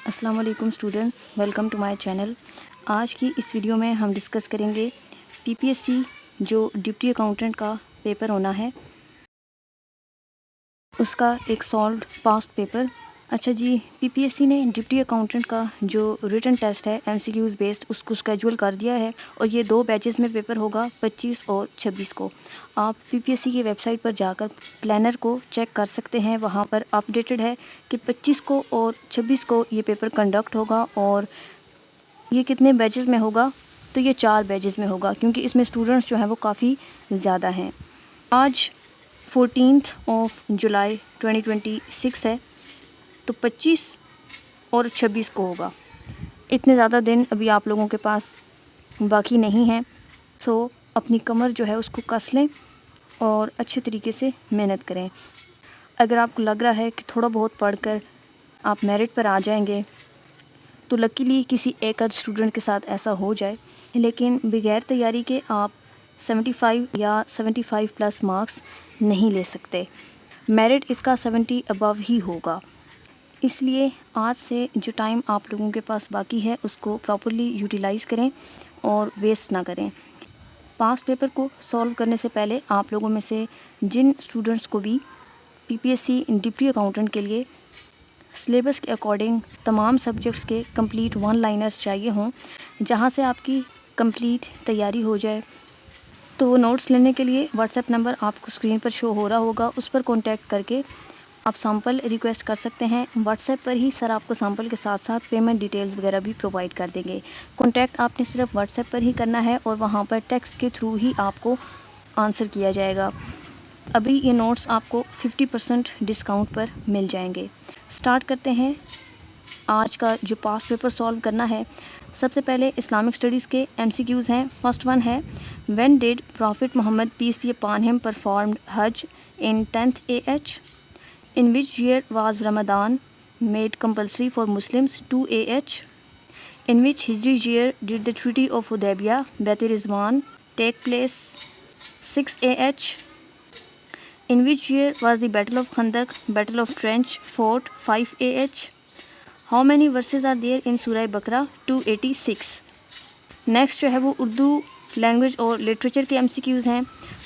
السلام علیکم students, welcome to my channel. آج کی اس ویڈیو میں ہم ڈسکس کریں گے پی پی ایس سی جو ڈپٹی اکاؤنٹنٹ کا پیپر ہونا ہے اس کا ایک سالوڈ پاسٹ پیپر۔ اچھا جی، پی پی ایس سی نے ڈپٹی اکاؤنٹنٹ کا جو ریٹن ٹیسٹ ہے ایم سی کیوز بیسڈ اس کو اسکیجول کر دیا ہے اور یہ 2 بیچز میں پیپر ہوگا 25 اور 26 کو۔ آپ پی پی ایس سی کی ویب سائٹ پر جا کر پلانر کو چیک کر سکتے ہیں، وہاں پر اپڈیٹڈ ہے کہ 25 کو اور 26 کو یہ پیپر کنڈکٹ ہوگا اور یہ کتنے بیچز میں ہوگا، تو یہ 4 بیچز میں ہوگا کیونکہ اس میں اسٹوڈنٹس جو ہیں وہ کافی زیادہ ہیں۔ آج 14 جولائی 2026 ہے، تو 25 اور 26 کو ہوگا۔ اتنے زیادہ دن ابھی آپ لوگوں کے پاس باقی نہیں ہیں، سو اپنی کمر جو ہے اس کو کس لیں اور اچھے طریقے سے محنت کریں۔ اگر آپ کو لگ رہا ہے کہ تھوڑا بہت پڑھ کر آپ میرٹ پر آ جائیں گے تو لکیلی کسی ایک آدھ اسٹوڈنٹ کے ساتھ ایسا ہو جائے، لیکن بغیر تیاری کے آپ 75 یا 75 پلس مارکس نہیں لے سکتے۔ میرٹ اس کا 70 ابو ہی ہوگا، اس لیے آج سے جو ٹائم آپ لوگوں کے پاس باقی ہے اس کو پراپرلی یوٹیلائز کریں اور ویسٹ نہ کریں۔ پاس پیپر کو سولو کرنے سے پہلے آپ لوگوں میں سے جن اسٹوڈنٹس کو بھی P P S C deputy accountant کے لیے سلیبس کے اکارڈنگ تمام سبجیکٹس کے کمپلیٹ 1 لائنرز چاہیے ہوں، جہاں سے آپ کی کمپلیٹ تیاری ہو جائے، تو وہ نوٹس لینے کے لیے واٹس ایپ نمبر آپ کو اسکرین پر شو ہو رہا ہوگا، اس پر کانٹیکٹ کر کے آپ سیمپل ریکویسٹ کر سکتے ہیں۔ واٹس ایپ پر ہی سر آپ کو سیمپل کے ساتھ ساتھ پیمنٹ ڈیٹیلز وغیرہ بھی پرووائڈ کر دیں گے۔ کانٹیکٹ آپ نے صرف واٹس ایپ پر ہی کرنا ہے اور وہاں پر ٹیکسٹ کے تھرو ہی آپ کو آنسر کیا جائے گا۔ ابھی یہ نوٹس آپ کو 50% ڈسکاؤنٹ پر مل جائیں گے۔ سٹارٹ کرتے ہیں آج کا جو پاس پیپر سالو کرنا ہے۔ سب سے پہلے اسلامک اسٹڈیز کے ایم سی کیوز ہیں۔ فرسٹ ون ہے، when did prophet Muhammad peace be upon him performed Hajj in 10th AH؟ In which year was Ramadan made compulsory for Muslims 2 AH? In which Hijri year did the Treaty of Hudaybiyah Bait Rizwan take place 6 AH? In which year was the Battle of Khandak, Battle of Trench fought 5 AH? How many verses are there in Surah Baqarah 286؟ Next جو ہے وہ Urdu language اور literature کے M C Qs ہیں۔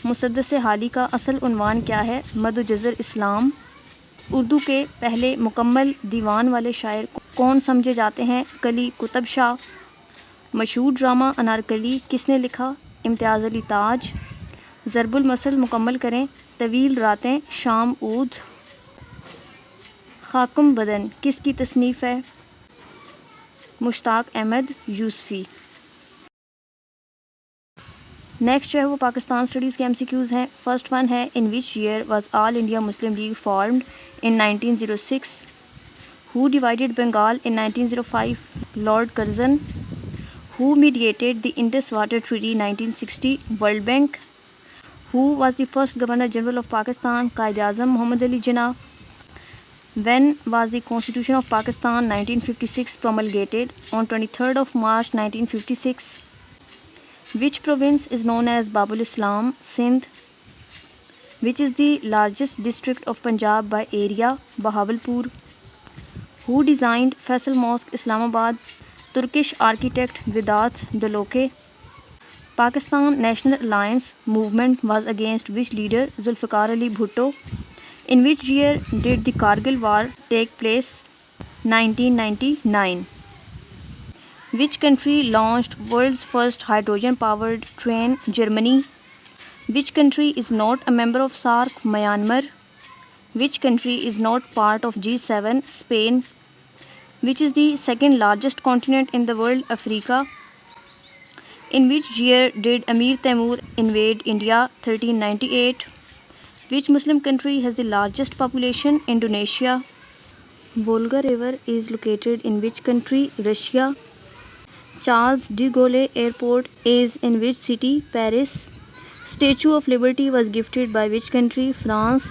مسدس حالی کا اصل عنوان کیا ہے؟ مد و جزر اسلام۔ اردو کے پہلے مکمل دیوان والے شاعر کون سمجھے جاتے ہیں؟ قلی قطب شاہ۔ مشہور ڈرامہ انارکلی کس نے لکھا؟ امتیاز علی تاج۔ ضرب المثل مکمل کریں۔ طویل راتیں شام عود۔ خاکم بدن کس کی تصنیف ہے؟ مشتاق احمد یوسفی۔ نیکسٹ جو ہے وہ پاکستان اسٹڈیز کے ایم سی کیوز ہیں۔ فرسٹ ون ہے، in which year was All India Muslim League formed in 1906؟ Who divided Bengal in 1905؟ Lord Curzon. Who mediated the Indus water treaty 1960؟ World Bank. Who was the first governor general of Pakistan? Quaid-e Azam Muhammad Ali Jinnah. When was the constitution of Pakistan 1956 promulgated on 23rd of March 1956؟ Which province is known as Babul Islam? Sindh. Which is the largest district of Punjab by area? Bahawalpur. Who designed Faisal Mosque, Islamabad? Turkish architect Vedat Daloke. Pakistan National Alliance movement was against which leader? Zulfikar Ali Bhutto. In which year did the Kargil War take place? 1999. Which country launched world's first hydrogen-powered train? Germany. Which country is not a member of SAARC? Myanmar. Which country is not part of G7? Spain. Which is the second largest continent in the world? Africa. In which year did Amir Taimur invade India? 1398. Which Muslim country has the largest population? Indonesia. Volga River is located in which country? Russia. Charles de Gaulle Airport is in which city? Paris. Statue of Liberty was gifted by which country? France.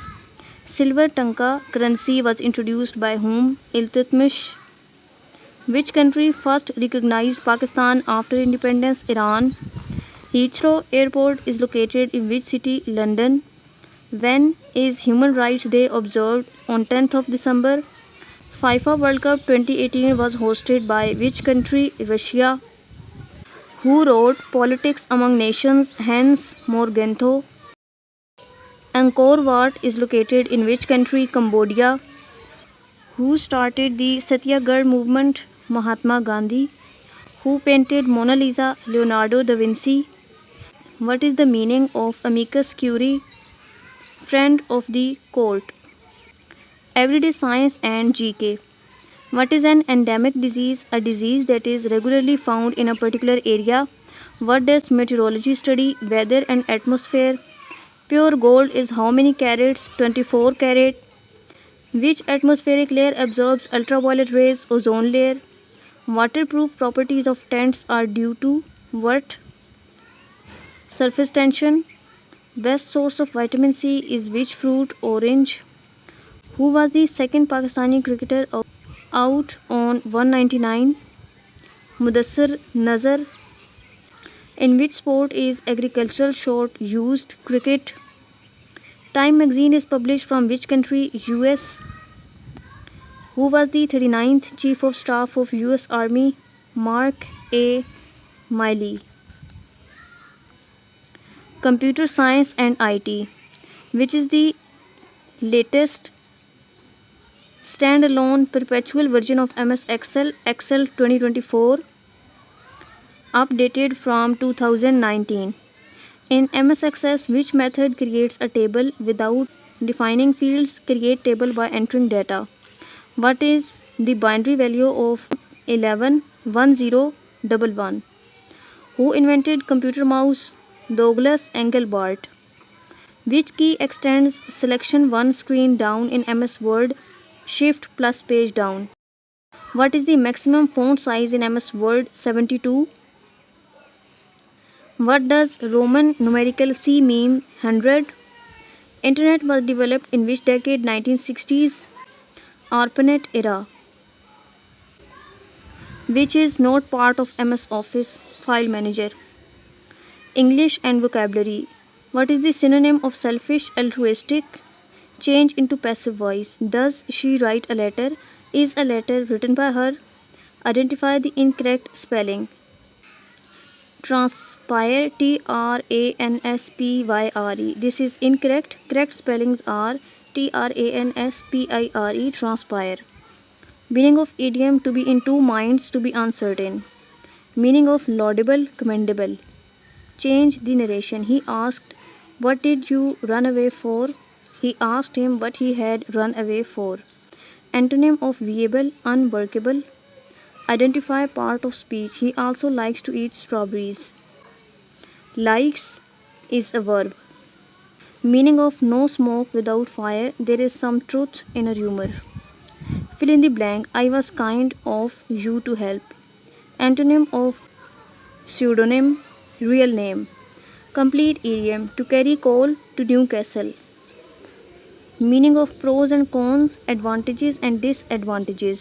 Silver Tanka currency was introduced by whom? Iltutmish. Which country first recognized Pakistan after independence? Iran. Heathrow Airport is located in which city? London. When is Human Rights Day observed? On 10th of December. FIFA World Cup 2018 was hosted by which country? Russia. Who wrote Politics Among Nations? Hans Morgenthau. Angkor Wat is located in which country? Cambodia. Who started the Satyagraha movement? Mahatma Gandhi. Who painted Mona Lisa? Leonardo da Vinci. What is the meaning of amicus curiae? Friend of the court. Everyday science and GK. What is an endemic disease? A disease that is regularly found in a particular area. What does meteorology study? Weather and atmosphere. Pure gold is how many carats? 24 carat. Which atmospheric layer absorbs ultraviolet rays? Ozone layer. Waterproof properties of tents are due to what? Surface tension. Best source of vitamin C is which fruit? Orange. Who was the second Pakistani cricketer out on 199? Mudassir Nazar. In which sport is agricultural short used? Cricket. Time magazine is published from which country? US. Who was the 39th Chief of Staff of US Army? Mark A. Milley. Computer science and IT. Which is the latest standalone perpetual version of MS Excel? Excel 2024. Updated from 2019. In MS Access, which method creates a table without defining fields? Create table by entering data. What is the binary value of 111011? Who invented computer mouse? Douglas Engelbart. Which key extends selection one screen down in MS Word? Shift plus page down. What is the maximum font size in MS Word? 72. What does Roman numerical C mean? 100. Internet was developed in which decade? 1960s. ARPANET era. Which is not part of MS Office? File Manager. English and vocabulary. What is the synonym of selfish? Altruistic. Change into passive voice. Does she write a letter? Is a letter written by her? Identify the incorrect spelling. Transpire, Transpyre. This is incorrect. Correct spellings are Transpire, transpire. Meaning of idiom: to be in two minds, to be uncertain. Meaning of laudable, commendable. Change the narration. He asked, "What did you run away for?" He asked him what he had run away for. Antonym of viable, unworkable. Identify part of speech. He also likes to eat strawberries. Likes is a verb. Meaning of no smoke without fire. There is some truth in a rumor. Fill in the blank. I was kind of you to help. Antonym of pseudonym, real name. Complete idiom: to carry coal to Newcastle. Meaning of pros and cons, advantages and disadvantages.